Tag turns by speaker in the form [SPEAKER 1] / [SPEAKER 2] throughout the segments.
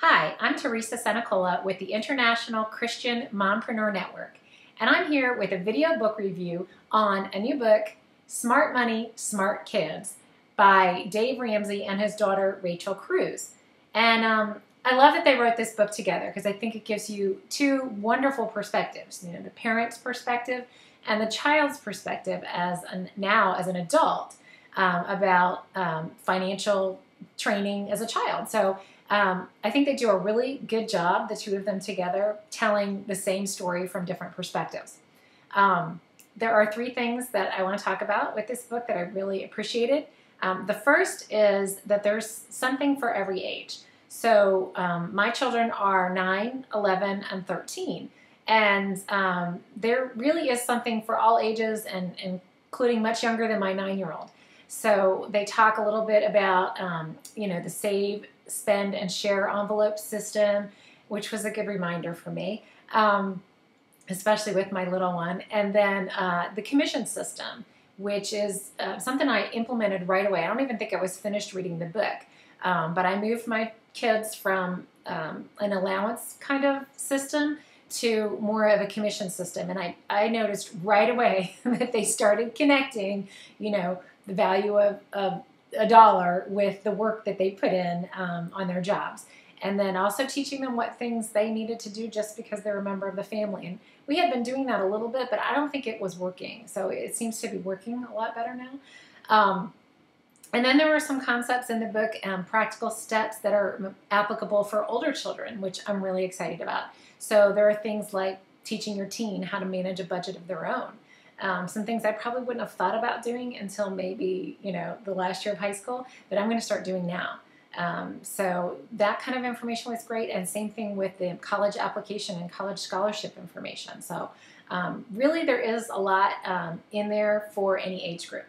[SPEAKER 1] Hi, I'm Theresa Ceniccola with the International Christian Mompreneur Network, and I'm here with a video book review on a new book, Smart Money, Smart Kids, by Dave Ramsey and his daughter Rachel Cruze. And I love that they wrote this book together because I think it gives you two wonderful perspectives, the parent's perspective and the child's perspective now as an adult about financial training as a child. So I think they do a really good job, the two of them together, telling the same story from different perspectives. There are three things that I want to talk about with this book that I really appreciated. The first is that there's something for every age. So my children are 9, 11, and 13. And there really is something for all ages, and including much younger than my 9-year-old. So they talk a little bit about, the save, spend, and share envelope system, which was a good reminder for me, especially with my little one. And then the commission system, which is something I implemented right away. I don't even think I was finished reading the book, but I moved my kids from an allowance kind of system to more of a commission system. And I noticed right away that they started connecting, the value of $1 with the work that they put in on their jobs. And then also teaching them what things they needed to do just because they're a member of the family. And we had been doing that a little bit, but I don't think it was working. So it seems to be working a lot better now. And then there were some concepts in the book, practical steps that are applicable for older children, which I'm really excited about. So there are things like teaching your teen how to manage a budget of their own. Some things I probably wouldn't have thought about doing until maybe, the last year of high school, but I'm going to start doing now. So that kind of information was great, and same thing with the college application and college scholarship information. So really there is a lot in there for any age group.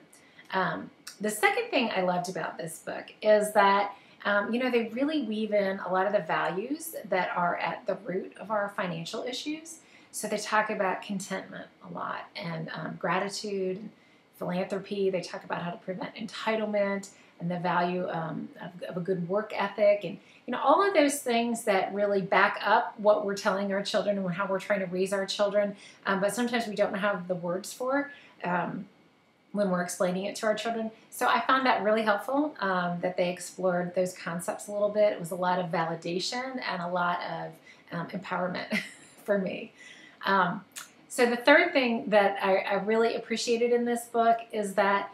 [SPEAKER 1] The second thing I loved about this book is that they really weave in a lot of the values that are at the root of our financial issues. So they talk about contentment a lot, and gratitude, and philanthropy. They talk about how to prevent entitlement and the value of a good work ethic, and all of those things that really back up what we're telling our children and how we're trying to raise our children. But sometimes we don't have the words for when we're explaining it to our children. So I found that really helpful, that they explored those concepts a little bit. It was a lot of validation and a lot of empowerment for me. So the third thing that I really appreciated in this book is that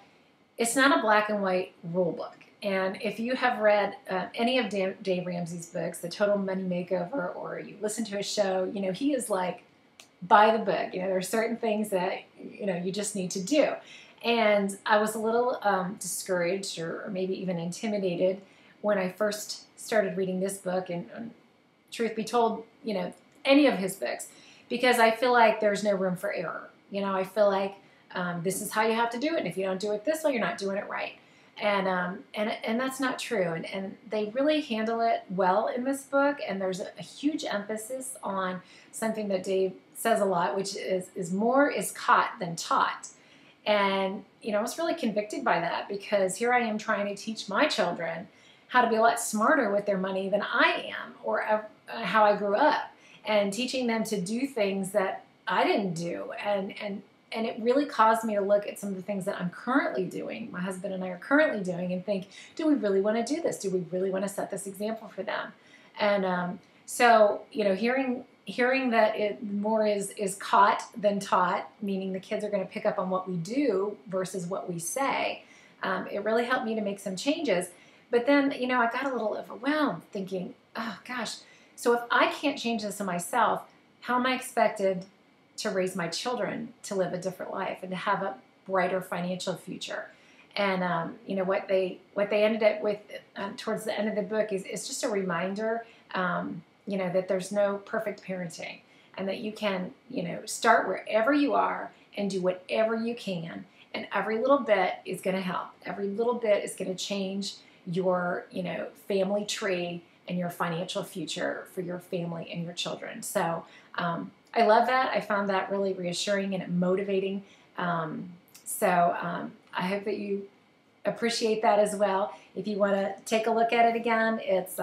[SPEAKER 1] it's not a black and white rule book. And if you have read any of Dave Ramsey's books, The Total Money Makeover, or you listen to his show, he is like, by the book. There are certain things that, you just need to do. And I was a little discouraged or maybe even intimidated when I first started reading this book, and truth be told, any of his books, because I feel like there's no room for error. I feel like this is how you have to do it, and if you don't do it this way, you're not doing it right. And that's not true. And they really handle it well in this book, and there's a huge emphasis on something that Dave says a lot, which is more is caught than taught. And, I was really convicted by that, because here I am trying to teach my children how to be a lot smarter with their money than I am, or how I grew up, and teaching them to do things that I didn't do. And it really caused me to look at some of the things that I'm currently doing, my husband and I are currently doing, and think, do we really want to do this? Do we really want to set this example for them? And so, hearing that it more is caught than taught, meaning the kids are going to pick up on what we do versus what we say, it really helped me to make some changes. But then, I got a little overwhelmed thinking, oh gosh, so if I can't change this in myself, how am I expected to raise my children to live a different life and to have a brighter financial future? And what they ended up with towards the end of the book is just a reminder, that there's no perfect parenting, and that you can, start wherever you are and do whatever you can, and every little bit is going to help. Every little bit is going to change your, family tree and your financial future for your family and your children. So I love that. I found that really reassuring and motivating. I hope that you appreciate that as well. If you want to take a look at it again, it's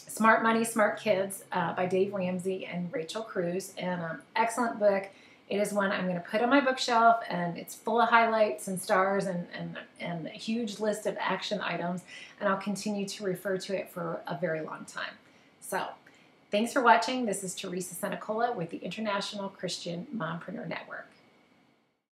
[SPEAKER 1] Smart Money, Smart Kids by Dave Ramsey and Rachel Cruze. And excellent book. It is one I'm going to put on my bookshelf, and it's full of highlights and stars and a huge list of action items, and I'll continue to refer to it for a very long time. So, thanks for watching. This is Theresa Ceniccola with the International Christian Mompreneur Network.